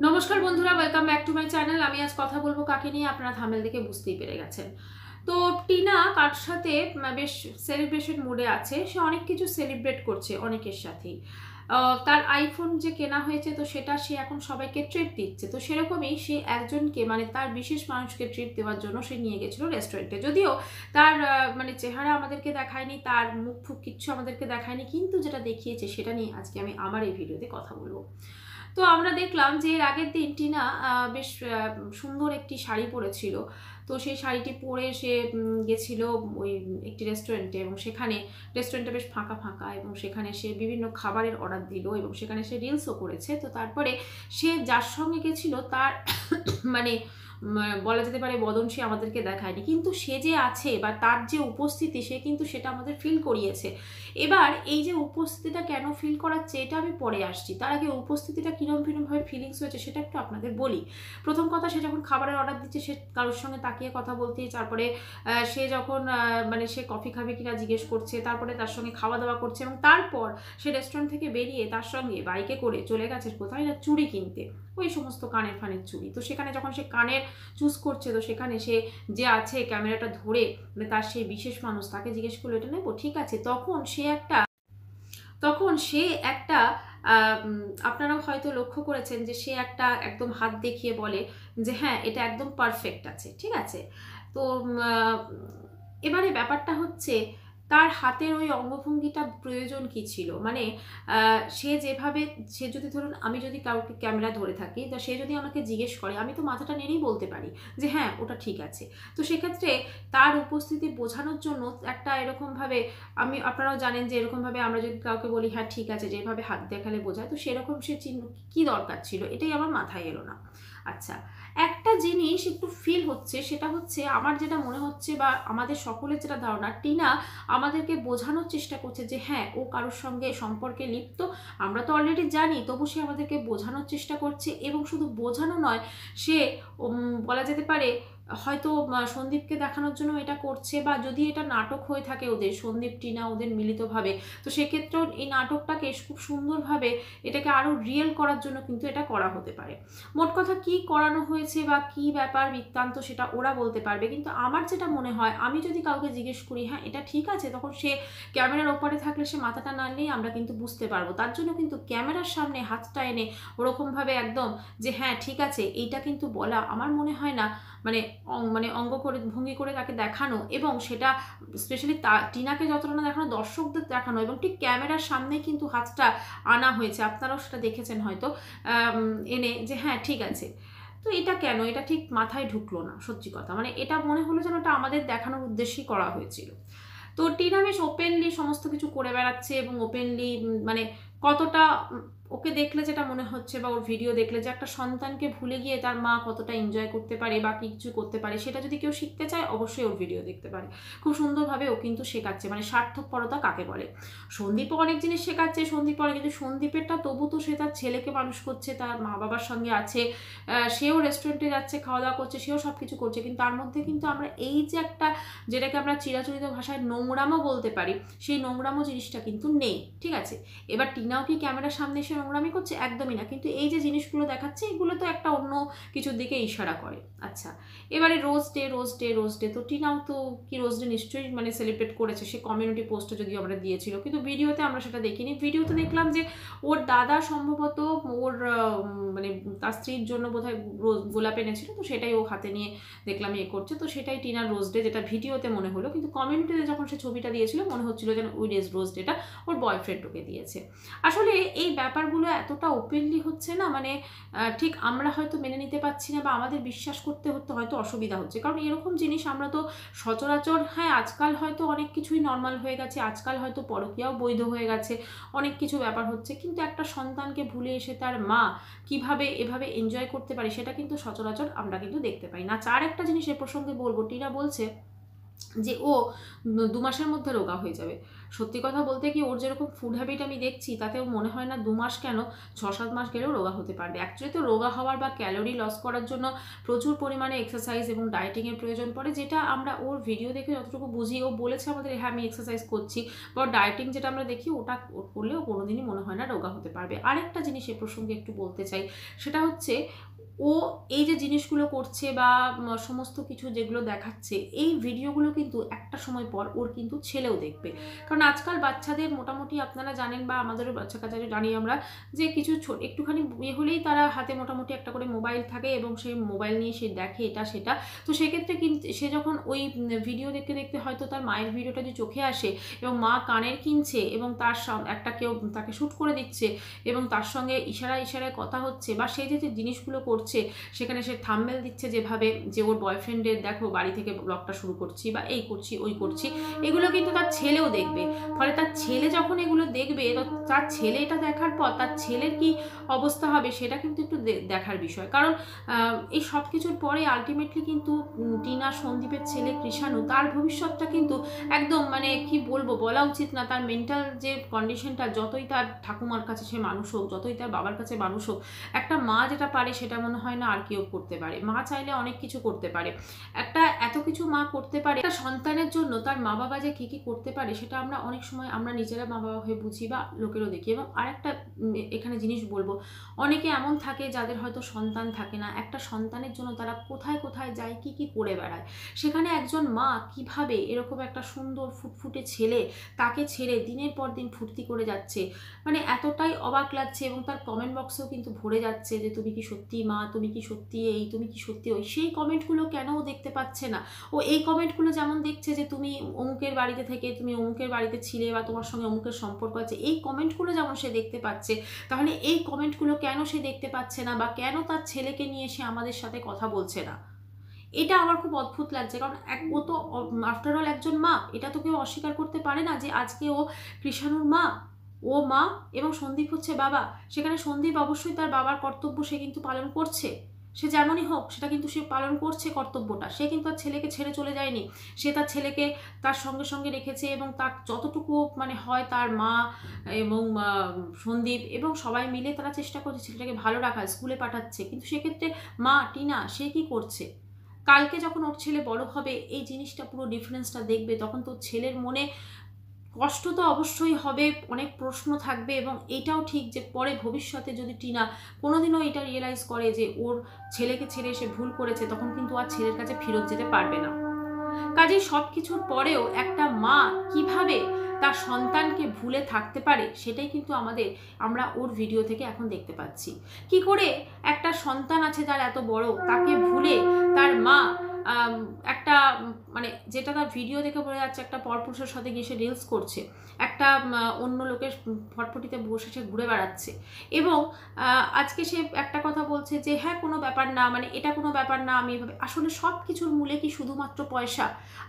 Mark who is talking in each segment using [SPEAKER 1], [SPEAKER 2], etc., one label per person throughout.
[SPEAKER 1] নমস্কার বন্ধুরা, welcome back to my channel. আমি আজ কথা বলবো কাকে নিয়ে, আপনারা থাম্বনেল দেখে বুঝতেই পেরে গেছেন। তো টিনা কার সাথে বেশ সেলিব্রেশন মুডে আছে। সে অনেক কিছু সেলিব্রেট করছে অনেকের সাথেই। তার আইফোন যে কেনা হয়েছে, তো সেটা সে এখন সবাইকে ট্রিট দিচ্ছে। তো সেরকমই সে একজনকে তার বিশেষ মানুষকে ট্রিট দেওয়ার জন্য সে নিয়ে গেছিল রেস্টুরেন্টে। যদিও তার চেহারা আমাদেরকে দেখায়নি, তার মুখ ফুক কিচ্ছু আমাদেরকে দেখায়নি, কিন্তু যেটা দেখিয়েছে সেটা নিয়ে আজকে আমি আমার এই ভিডিওতে কথা বলবো। তো আমরা দেখলাম যে এর আগের দিন টিনা বেশ সুন্দর একটি শাড়ি পরেছিল। তো সেই শাড়িটি পরে সে গেছিল ওই একটি রেস্টুরেন্টে, এবং সেখানে রেস্টুরেন্টটা বেশ ফাঁকা ফাঁকা, এবং সেখানে সে বিভিন্ন খাবারের অর্ডার দিল, এবং সেখানে সে রিলসও করেছে। তো তারপরে সে যার সঙ্গে গেছিল তার মানে বলা যেতে পারে বদন সে আমাদেরকে দেখায়নি, কিন্তু সে যে আছে বা তার যে উপস্থিতি সে কিন্তু সেটা আমাদের ফিল করিয়েছে। এবার এই যে উপস্থিতিটা কেন ফিল করাচ্ছে এটা আমি পরে আসছি, তার আগে উপস্থিতিটা কিরমভাবে ফিলিংস হয়েছে সেটা একটু আপনাদের বলি। প্রথম কথা, সে যখন খাবারের অর্ডার দিচ্ছে সে কারোর সঙ্গে তাকিয়ে কথা বলতে, তারপরে সে যখন সে কফি খাবে কিনা জিজ্ঞেস করছে, তারপরে তার সঙ্গে খাওয়া দাওয়া করছে, এবং তারপর সে রেস্টুরেন্ট থেকে বেরিয়ে তার সঙ্গে বাইকে করে চলে গেছে কোথায় না চুড়ি কিনতে, ওই সমস্ত কানের ফানের চুড়ি। তো সেখানে যখন সে কানের চুজ করছে, তো সেখানে সে যে আছে ক্যামেরাটা ধরে তার সেই বিশেষ মানুষ তাকে জিজ্ঞেস করলো এটা নেবো, ঠিক আছে। তখন সে একটা আপনারাও হয়তো লক্ষ্য করেছেন যে সে একটা একদম হাত দেখিয়ে বলে যে হ্যাঁ এটা একদম পারফেক্ট আছে, ঠিক আছে। তো এবারে ব্যাপারটা হচ্ছে তার হাতের ওই অঙ্গভঙ্গিটা প্রয়োজন কি ছিল, সে যেভাবে, সে যদি ধরুন আমি যদি কাউকে ক্যামেরা ধরে থাকি, তা সে যদি আমাকে জিজ্ঞেস করে আমি তো মাথাটা নেড়েই বলতে পারি যে হ্যাঁ ওটা ঠিক আছে। তো সেক্ষেত্রে তার উপস্থিতি বোঝানোর জন্য একটা এরকমভাবে, আপনারাও জানেন যে এরকমভাবে আমরা যদি কাউকে বলি হ্যাঁ ঠিক আছে, যেভাবে হাত দেখালে বোঝায়, তো সেরকম সে চিহ্ন কী দরকার ছিল, এটাই আমার মাথায় এলো না। আচ্ছা, একটা জিনিস একটু ফিল হচ্ছে, সেটা হচ্ছে আমার যেটা মনে হচ্ছে বা আমাদের সকলের যেটা ধারণা, টিনা আমাদেরকে বোঝানোর চেষ্টা করছে যে হ্যাঁ ও কারোর সঙ্গে সম্পর্কে লিপ্ত। আমরা তো অলরেডি জানি, তবু সে আমাদেরকে বোঝানোর চেষ্টা করছে, এবং শুধু বোঝানো নয়, সে বলা যেতে পারে হয়তো সন্দীপকে দেখানোর জন্য এটা করছে, বা যদি এটা নাটক হয়ে থাকে ওদের, সন্দীপ টিনা ওদের মিলিতভাবে, তো সেক্ষেত্রেও এই নাটকটাকে খুব সুন্দরভাবে এটাকে আরও রিয়েল করার জন্য কিন্তু এটা করা হতে পারে। মোট কথা কি করানো হয়েছে বা কি ব্যাপার বৃত্তান্ত সেটা ওরা বলতে পারবে, কিন্তু আমার যেটা মনে হয়, আমি যদি কাউকে জিজ্ঞেস করি হ্যাঁ এটা ঠিক আছে, তখন সে ক্যামেরার ওপরে থাকলে সে মাথাটা নাড়লেই আমরা কিন্তু বুঝতে পারবো। তার জন্য কিন্তু ক্যামেরার সামনে হাতটা এনে ওরকমভাবে একদম যে হ্যাঁ ঠিক আছে এইটা কিন্তু বলা আমার মনে হয় না, অঙ্গ করে ভঙ্গি করে তাকে দেখানো, এবং সেটা স্পেশালি টিনাকে যতটা না দেখানো, দর্শকদের দেখানো, এবং ঠিক ক্যামেরার সামনে কিন্তু হাতটা আনা হয়েছে, আপনারাও সেটা দেখেছেন হয়তো, এনে যে হ্যাঁ ঠিক আছে। তো এটা কেন, এটা ঠিক মাথায় ঢুকলো না সত্যি কথা, এটা মনে হলো যেন এটা আমাদের দেখানোর উদ্দেশ্যেই করা হয়েছিল। তো টিনা বেশ ওপেনলি সমস্ত কিছু করে বেড়াচ্ছে, এবং ওপেনলি কতটা ওকে দেখলে যেটা মনে হচ্ছে, বা ওর ভিডিও দেখলে, যে একটা সন্তানকে ভুলে গিয়ে তার মা কতটা এনজয় করতে পারে বা কিছু করতে পারে, সেটা যদি কেউ শিখতে চায় অবশ্যই ওর ভিডিও দেখতে পারে। খুব সুন্দরভাবে ও কিন্তু শেখাচ্ছে, স্বার্থপরতা কাকে বলে। সন্দীপও অনেক জিনিস শেখাচ্ছে, কিন্তু সন্দীপেরটা তবু তো সে তার ছেলেকে মানুষ করছে, তার মা বাবার সঙ্গে আছে, সেও রেস্টুরেন্টে যাচ্ছে, খাওয়া দাওয়া করছে, সেও সব কিছু করছে, কিন্তু তার মধ্যে কিন্তু আমরা এই যে একটা, যেটাকে আমরা চিরাচরিত ভাষায় নোংরামো বলতে পারি, সেই নোংরামো জিনিসটা কিন্তু নেই, ঠিক আছে। এবার টিনাও কি ক্যামেরার সামনে এসে নোংরামি করছে? একদমই না, কিন্তু এই যে জিনিসগুলো দেখাচ্ছে এগুলো তো একটা অন্য কিছুর দিকে ইশারা করে। আচ্ছা, এবারে রোজ ডে তো টিনাও তো কি রোজ ডে নিশ্চয়ই সেলিব্রেট করেছে, সে কমিউনিটি পোস্টে যদিও আমরা দিয়েছিল, কিন্তু ভিডিওতে আমরা সেটা দেখিনি। ভিডিওতে দেখলাম যে ওর দাদা সম্ভবত ওর তার স্ত্রীর জন্য বোধহয় গোলাপ এনেছিল, তো সেটাই ও হাতে নিয়ে দেখলাম করছে, তো সেটাই টিনার রোজ ডে, যেটা ভিডিওতে মনে হলো, কিন্তু কমিউনিটিতে যখন সে ছবিটা দিয়েছিল মনে হচ্ছিল যেন ওই রোজ ডেটা ওর বয়ফ্রেন্ড ওকে দিয়েছে। আসলে এই ব্যাপারগুলো এতটা ওপেনলি হচ্ছে না, ঠিক আমরা হয়তো মেনে নিতে পারছি না, বা আমাদের বিশ্বাস করতে হয়তো অসুবিধা হচ্ছে, কারণ এরকম জিনিস আমরা তো সচরাচর, হ্যাঁ আজকাল হয়তো অনেক কিছুই নর্মাল হয়ে গেছে, আজকাল হয়তো পরকীয়াও বৈধ হয়ে গেছে, অনেক কিছু ব্যাপার হচ্ছে, কিন্তু একটা সন্তানকে ভুলে এসে তার মা কিভাবে এভাবে এনজয় করতে পারে সেটা কিন্তু সচরাচর আমরা কিন্তু দেখতে পাই না। আর একটা জিনিস এ প্রসঙ্গে বলবো, টিনা বলছে যে ও 2 মাসের মধ্যে রোগা হয়ে যাবে। সত্যি কথা বলতে কি, ওর যেরকম ফুড হ্যাবিট আমি দেখছি, তাতেও মনে হয় না 2 মাস কেন 6-7 মাস গেলেও রোগা হতে পারবে। অ্যাকচুয়ালি তো রোগা হওয়ার বা ক্যালোরি লস করার জন্য প্রচুর পরিমাণে এক্সারসাইজ এবং ডায়েটিংয়ের প্রয়োজন পড়ে, যেটা আমরা ওর ভিডিও দেখে যতটুকু বুঝি, ও বলেছে আমাদের হ্যাঁ আমি এক্সারসাইজ করছি, বা ডায়েটিং যেটা আমরা দেখি ওটা করলেও কোনোদিনই মনে হয় না রোগা হতে পারবে। আরেকটা জিনিস এ প্রসঙ্গে একটু বলতে চাই, সেটা হচ্ছে ও এই যে জিনিসগুলো করছে বা সমস্ত কিছু যেগুলো দেখাচ্ছে, এই ভিডিওগুলো কিন্তু একটা সময় পর ওর কিন্তু ছেলেও দেখবে। কারণ আজকাল বাচ্চাদের মোটামুটি আপনারা জানেন, বা আমাদেরও বাচ্চা কাচ্চারা জানি আমরা, যে কিছু একটুখানি ইয়ে হলেই তারা হাতে মোটামুটি একটা করে মোবাইল থাকে এবং সেই মোবাইল নিয়ে সে দেখে এটা সেটা। তো সেক্ষেত্রে কিন্তু সে যখন ওই ভিডিও দেখতে দেখতে হয়তো তার মায়ের ভিডিওটা যে চোখে আসে এবং মা কানের কিনছে এবং তার একটা কেউ তাকে শ্যুট করে দিচ্ছে এবং তার সঙ্গে ইশারায় ইশারায় কথা হচ্ছে, বা সে যে জিনিসগুলো করছে সেখানে সে থাম্বনেল দিচ্ছে যেভাবে, যে ওর বয়ফ্রেন্ডের দেখো বাড়ি থেকে ব্লগটা শুরু করছি বা এই করছি ওই করছি, এগুলো কিন্তু তার ছেলেও দেখবে। ফলে তার ছেলে যখন এগুলো দেখবে, তো তার ছেলে এটা দেখার পর তার ছেলের কি অবস্থা হবে সেটা কিন্তু একটু দেখার বিষয়। কারণ এই সব কিছুর পরে আলটিমেটলি কিন্তু টিনা, সন্দীপের ছেলে কৃষাণু, তার ভবিষ্যৎটা কিন্তু একদম মানে কি বলবো, বলা উচিত না, তার মেন্টাল যে কন্ডিশনটা, যতই তার ঠাকুমার কাছে সে মানুষ হোক, যতই তার বাবার কাছে মানুষ হোক, একটা মা যেটা পারে সেটা মনে হয় না আর কেউ করতে পারে। মা চাইলে অনেক কিছু করতে পারে, একটা এত কিছু মা করতে পারে। একটা সন্তানের জন্য তার মা বাবা যে কি কি করতে পারে সেটা আমরা অনেক সময় আমরা নিজেরা মা বাবা হয়ে বুঝি বা লোকেরও দেখি। এবং আরেকটা এখানে জিনিস বলবো, অনেকে এমন থাকে যাদের হয়তো সন্তান থাকে না, একটা সন্তানের জন্য তারা কোথায় কোথায় যায়, কি কি করে বেড়ায়। সেখানে একজন মা কিভাবে এরকম একটা সুন্দর ফুটফুটে ছেলে, তাকে ছেড়ে দিনের পর দিন ফুর্তি করে যাচ্ছে, মানে এতটাই অবাক লাগছে। এবং তার কমেন্ট বক্সেও কিন্তু ভরে যাচ্ছে যে তুমি কি সত্যি মা, তুমি কি সত্যি এই, তুমি কি সত্যি ওই। সেই কমেন্টগুলো কেন ও দেখতে পাচ্ছে না? ও এই কমেন্টগুলো যেমন দেখছে যে তুমি অমুকের বাড়িতে থেকে তুমি অমুকের বাড়িতে ছিলে বা তোমার সঙ্গে অমুকের সম্পর্ক আছে, এই কমেন্টগুলো যেমন সে দেখতে পাচ্ছে, তাহলে এই কমেন্টগুলো কেন সে দেখতে পাচ্ছে না, বা কেন তার ছেলেকে নিয়ে সে আমাদের সাথে কথা বলছে না? এটা আমার খুব অদ্ভুত লাগছে। কারণ ও তো আফটার অল একজন মা, এটা তো কেউ অস্বীকার করতে পারে না যে আজকে ও কৃষাণুর মা, ও মা এবং সন্দীপ হচ্ছে বাবা। সেখানে সন্দীপ অবশ্যই তার বাবার কর্তব্য সে কিন্তু পালন করছে, সে যেমনই হোক সেটা কিন্তু সে পালন করছে কর্তব্যটা। সে কিন্তু তার ছেলেকে ছেড়ে চলে যায়নি, সে তার ছেলেকে তার সঙ্গে সঙ্গে রেখেছে এবং তার যতটুকু মানে হয় তার মা এবং সন্দীপ এবং সবাই মিলে তারা চেষ্টা করছে ছেলেটাকে ভালো রাখার, স্কুলে পাঠাচ্ছে। কিন্তু সেক্ষেত্রে মা টিনা সে কি করছে? কালকে যখন ওর ছেলে বড় হবে, এই জিনিসটা পুরো ডিফারেন্সটা দেখবে, তখন তো ছেলের মনে কষ্ট তো অবশ্যই হবে, অনেক প্রশ্ন থাকবে। এবং এটাও ঠিক যে পরে ভবিষ্যতে যদি টিনা কোনোদিনও এটা রিয়েলাইজ করে যে ওর ছেলেকে ছেড়ে সে ভুল করেছে, তখন কিন্তু আর ছেলের কাছে ফেরত যেতে পারবে না। কাজেই সব কিছুর পরেও একটা মা কিভাবে তার সন্তানকে ভুলে থাকতে পারে, সেটাই কিন্তু আমরা ওর ভিডিও থেকে এখন দেখতে পাচ্ছি। কি করে একটা সন্তান আছে যার এত বড়, তাকে ভুলে তার মা একটা মানে যেটা তার ভিডিও দেখে বোঝা যাচ্ছে, একটা পরপুরুষের সাথে গিয়ে সে রিলস করছে, একটা অন্য লোকের ফটফটিতে বসে সে ঘুরে বেড়াচ্ছে। এবং আজকে সে একটা কথা বলছে যে হ্যাঁ কোনো ব্যাপার না, মানে এটা কোনো ব্যাপার না, আমি এভাবে। আসলে সব কিছুর মূলে কি শুধুমাত্র পয়সা?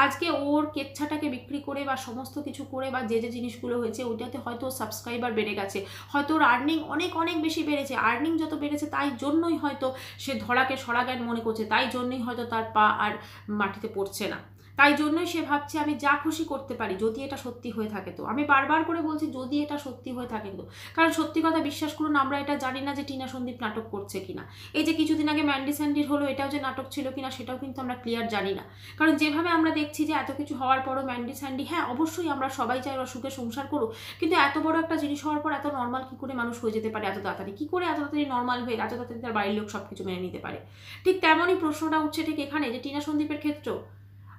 [SPEAKER 1] আজকে ওর কেচ্ছাটাকে বিক্রি করে বা সমস্ত কিছু করে বা যে যে জিনিসগুলো হয়েছে, ওইটাতে হয়তো সাবস্ক্রাইবার বেড়ে গেছে, হয়তো ওর আর্নিং অনেক অনেক বেশি বেড়েছে। আর্নিং যত বেড়েছে তাই জন্যই হয়তো সে ধরাকে সরাজ্ঞান মনে করছে, তাই জন্যই হয়তো তার পা আর মাটিতে পড়ছে না, তাই জন্যই সে ভাবছে আমি যা খুশি করতে পারি, যদি এটা সত্যি হয়ে থাকে। তো আমি বারবার করে বলছি যদি এটা সত্যি হয়ে থাকে তো, কারণ সত্যি কথা বিশ্বাস করুন, আমরা এটা জানি না যে টিনা সন্দীপ নাটক করছে কিনা। এই যে কিছুদিন আগে ম্যান্ডি স্যান্ডির হলো, এটাও যে নাটক ছিল কিনা সেটাও কিন্তু আমরা ক্লিয়ার জানি না। কারণ যেভাবে আমরা দেখছি যে এত কিছু হওয়ার পরও ম্যান্ডি স্যান্ডি, হ্যাঁ অবশ্যই আমরা সবাই চাই ওরা সুখে সংসার করুক, কিন্তু এত বড় একটা জিনিস হওয়ার পর এত নর্মাল কি করে মানুষ হয়ে যেতে পারে এত তাড়াতাড়ি? কি করে এত তাড়াতাড়ি নর্মাল হয়ে এত তাড়াতাড়ি তার বাড়ির লোক সবকিছু মেনে নিতে পারে? ঠিক তেমনই প্রশ্নটা উঠছে ঠিক এখানে, যে টিনা সন্দীপের ক্ষেত্রেও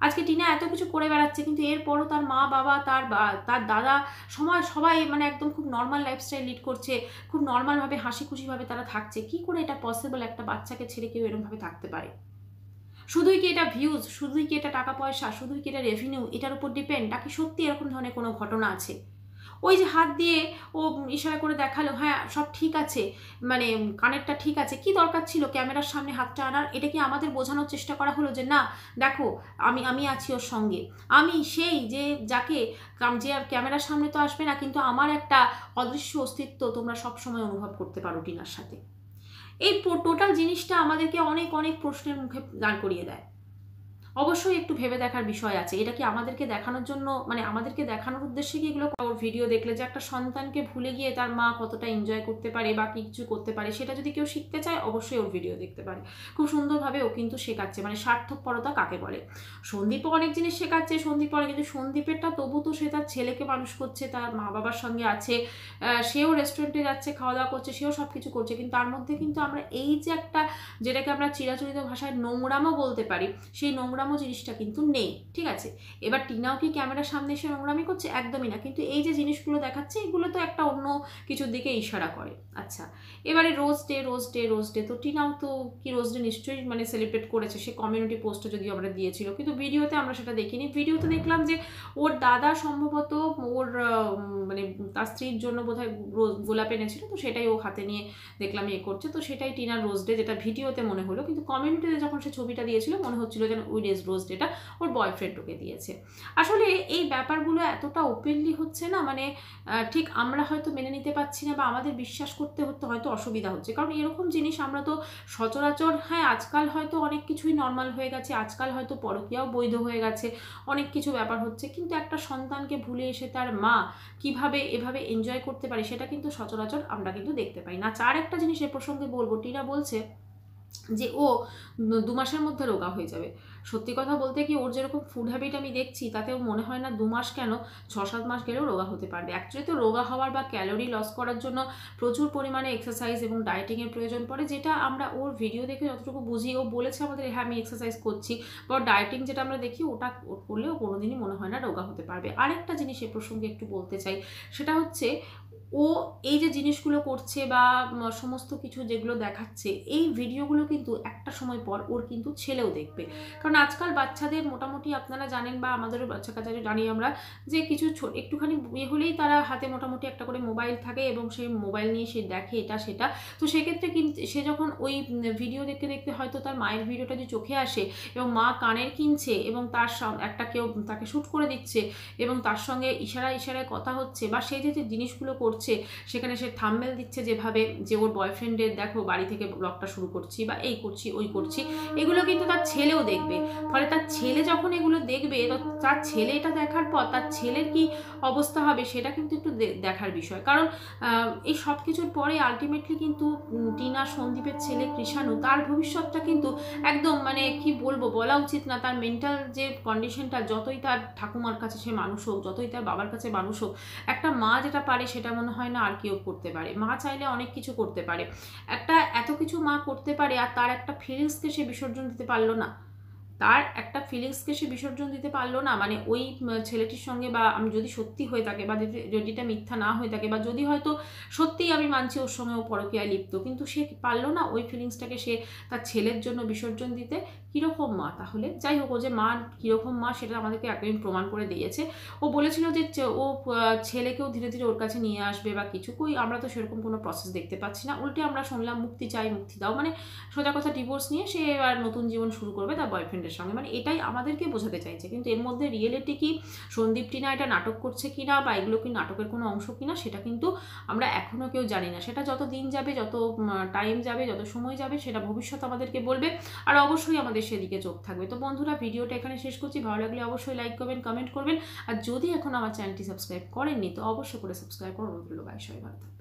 [SPEAKER 1] আজকে টিনা এত কিছু করে বেড়াচ্ছে, কিন্তু এরপরও তার মা বাবা, তার দাদা, সবাই মানে একদম খুব নর্মাল লাইফস্টাইল লিড করছে, খুব নর্মালভাবে হাসি খুশিভাবে তারা থাকছে। কি করে এটা পসিবল? একটা বাচ্চাকে ছেড়ে কেউ এরকমভাবে থাকতে পারে? শুধুই কি এটা ভিউজ, শুধুই কি এটা টাকা পয়সা, শুধুই কি এটা রেভিনিউ, এটার উপর ডিপেন্ড, নাকি সত্যি এরকম ধরনের কোনো ঘটনা আছে? ওই যে হাত দিয়ে ও ইশারা করে দেখালো হ্যাঁ সব ঠিক আছে, মানে কানেরটা ঠিক আছে, কি দরকার ছিল ক্যামেরার সামনে হাতটা আনার? এটা কি আমাদের বোঝানোর চেষ্টা করা হলো যে না দেখো আমি আমি আছি ওর সঙ্গে, আমি সেই যে যাকে যে ক্যামেরার সামনে তো আসবে না, কিন্তু আমার একটা অদৃশ্য অস্তিত্ব তোমরা সবসময় অনুভব করতে পারো টিনার সাথে? এই টোটাল জিনিসটা আমাদেরকে অনেক অনেক প্রশ্নের মুখে দাঁড় করিয়ে দেয়। অবশ্যই একটু ভেবে দেখার বিষয় আছে। এটা কি আমাদেরকে দেখানোর জন্য, মানে আমাদেরকে দেখানোর উদ্দেশ্যে কি এগুলো? ওর ভিডিও দেখলে যে একটা সন্তানকে ভুলে গিয়ে তার মা কতটা এনজয় করতে পারে বা কিছু করতে পারে, সেটা যদি কেউ শিখতে চায় অবশ্যই ওর ভিডিও দেখতে পারে। খুব সুন্দরভাবে ও কিন্তু শেখাচ্ছে, মানে স্বার্থপরতা কাকে বলে। সন্দীপও অনেক জিনিস শেখাচ্ছে, সন্দীপ অনেক, কিন্তু সন্দীপেরটা তবু তো সে তার ছেলেকে মানুষ করছে, তার মা বাবার সঙ্গে আছে, সেও রেস্টুরেন্টে যাচ্ছে, খাওয়া দাওয়া করছে, সেও সব কিছু করছে, কিন্তু তার মধ্যে কিন্তু আমরা এই যে একটা, যেটাকে আমরা চিরাচরিত ভাষায় নোংরামও বলতে পারি, সেই নোংরামো জিনিসটা কিন্তু নেই। ঠিক আছে, এবার টিনাও কি ক্যামেরার সামনে এসে নোংরামি করছে? একদমই না, কিন্তু এই যে জিনিসগুলো দেখাচ্ছে এগুলো তো একটা অন্য কিছুর দিকে ইশারা করে। আচ্ছা, এবারে rose day rose day rose day, তো টিনাও তো কি রোজ ডে নিশ্চয়ই মানে সেলিব্রেট করেছে, সে কমিউনিটি পোস্টে যদিও আমরা দিয়েছিল, কিন্তু ভিডিওতে আমরা সেটা দেখিনি। ভিডিওতে দেখলাম যে ওর দাদা সম্ভবত ওর মানে তার স্ত্রীর জন্য বোধহয় গোলাপ এনেছিল, তো সেটাই ও হাতে নিয়ে দেখলাম এ করছে, তো সেটাই টিনার রোজ ডে, যেটা ভিডিওতে মনে হলো, কিন্তু কমিউনিটিতে যখন সে ছবিটা দিয়েছিল মনে হচ্ছিল যেন ওই রোজ ডেটা ওর বয়ফ্রেন্ড ওকে দিয়েছে। আসলে এই ব্যাপারগুলো এতটা ওপেনলি হচ্ছে না, মানে ঠিক আমরা হয়তো মেনে নিতে পারছি না, বা আমাদের বিশ্বাস করতে হয়তো অসুবিধা হচ্ছে, কারণ এরকম জিনিস আমরা তো সচরাচর, হ্যাঁ আজকাল হয়তো অনেক কিছুই নর্মাল হয়ে গেছে, আজকাল হয়তো পরকীয়াও বৈধ হয়ে গেছে, অনেক কিছু ব্যাপার হচ্ছে, কিন্তু একটা সন্তানকে ভুলে এসে তার মা কিভাবে এভাবে এনজয় করতে পারে সেটা কিন্তু সচরাচর আমরা কিন্তু দেখতে পাই না। আর একটা জিনিস এ প্রসঙ্গে বলবো, টিনা বলছে যে ও 2 মাসের মধ্যে রোগা হয়ে যাবে। সত্যি কথা বলতে কি, ওর যেরকম ফুড হ্যাবিট আমি দেখছি তাতেও মনে হয় না 2 মাস কেন, 6-7 মাস গেলেও রোগা হতে পারবে। অ্যাকচুয়ালি তো রোগা হওয়ার বা ক্যালোরি লস করার জন্য প্রচুর পরিমাণে এক্সারসাইজ এবং ডায়েটিংয়ের প্রয়োজন পড়ে, যেটা আমরা ওর ভিডিও দেখে যতটুকু বুঝি, ও বলেছে আমাদের হ্যাঁ আমি এক্সারসাইজ করছি, বা ডায়েটিং যেটা আমরা দেখি ওটা করলেও কোনোদিনই মনে হয় না রোগা হতে পারবে। আরেকটা জিনিস এ প্রসঙ্গে একটু বলতে চাই, সেটা হচ্ছে ও এই যে জিনিসগুলো করছে বা সমস্ত কিছু যেগুলো দেখাচ্ছে, এই ভিডিওগুলো কিন্তু একটা সময় পর ওর কিন্তু ছেলেও দেখবে। কারণ আজকাল বাচ্চাদের মোটামুটি আপনারা জানেন, বা আমাদেরও বাচ্চা কাচ্চা জানি আমরা, যে কিছু একটুখানি বিয়ে হলেই তারা হাতে মোটামুটি একটা করে মোবাইল থাকে, এবং সেই মোবাইল নিয়ে সে দেখে এটা সেটা। তো সেক্ষেত্রে কিন্তু সে যখন ওই ভিডিও দেখতে দেখতে হয়তো তার মায়ের ভিডিওটা যে চোখে আসে, এবং মা কানের কিনছে, এবং তার একটা কেউ তাকে শ্যুট করে দিচ্ছে, এবং তার সঙ্গে ইশারায় কথা হচ্ছে, বা সেই যে জিনিসগুলো করছে, সেখানে সে থাম্বনেল দিচ্ছে যেভাবে, যে ওর বয়ফ্রেন্ডের দেখো বাড়ি থেকে ব্লগটা শুরু করছি, বা এই করছি ওই করছি, এগুলো কিন্তু তার ছেলেও দেখবে। ফলে তার ছেলে যখন এগুলো দেখবে, তার ছেলে এটা দেখার পর তার ছেলের কি অবস্থা হবে সেটা কিন্তু একটু দেখার বিষয়। কারণ এই সব কিছুর পরে আলটিমেটলি কিন্তু টিনা, সন্দীপের ছেলে কৃষাণু, তার ভবিষ্যৎটা কিন্তু একদম, মানে কি বলবো, বলা উচিত না, তার মেন্টাল যে কন্ডিশনটা, যতই তার ঠাকুমার কাছে সে মানুষ হোক, যতই তার বাবার কাছে মানুষ হোক, একটা মা যেটা পারে সেটা মনে হয় না আর কেউ করতে পারে। মা চাইলে অনেক কিছু করতে পারে, এত কিছু মা করতে পারে, আর তার একটা ফিলিংসকে সে বিসর্জন দিতে পারলো না, মানে ওই ছেলেটির সঙ্গে, বা আমি যদি সত্যি হয়ে থাকে, বা যদি এটা মিথ্যা না হয়ে থাকে, বা যদি হয়তো সত্যিই আমি মানছি ওর সঙ্গে ও পরকীয়ায় লিপ্ত, কিন্তু সে পারলো না ওই ফিলিংসটাকে সে তার ছেলের জন্য বিসর্জন দিতে। কীরকম মা তাহলে? যাই হোক, ও যে মা কীরকম মা সেটা আমাদেরকে একদিন প্রমাণ করে দিয়েছে। ও বলেছিল যে ও ছেলেকেও ধীরে ধীরে ওর কাছে নিয়ে আসবে বা কিছু, কই আমরা তো সেরকম কোনো প্রসেস দেখতে পাচ্ছি না। উল্টে আমরা শুনলাম মুক্তি চাই, মুক্তি দাও, মানে সোজা কথা ডিভোর্স নিয়ে সে আর নতুন জীবন শুরু করবে তার বয়ফ্রেন্ডের সঙ্গে, মানে এটাই আমাদেরকে বোঝাতে চাইছে। কিন্তু এর মধ্যে রিয়েলিটি কি, সন্দীপ টিনা এটা নাটক করছে কিনা, বা এগুলো কি নাটকের কোনো অংশ কিনা, সেটা কিন্তু আমরা এখনও কেউ জানি না। সেটা যত দিন যাবে, যত টাইম যাবে, যত সময় যাবে, সেটা ভবিষ্যৎ আমাদেরকে বলবে, আর অবশ্যই আমাদের সেদিকে চোখ থাকবে। তো বন্ধুরা, ভিডিওটা এখানে শেষ করছি। ভালো লাগলে অবশ্যই লাইক করবেন, কমেন্ট করবেন, আর যদি এখন আমার চ্যানেলটি সাবস্ক্রাইব করেননি তো অবশ্যই করে সাবস্ক্রাইব করুন। বাই, সবাই ভালো থাকবেন।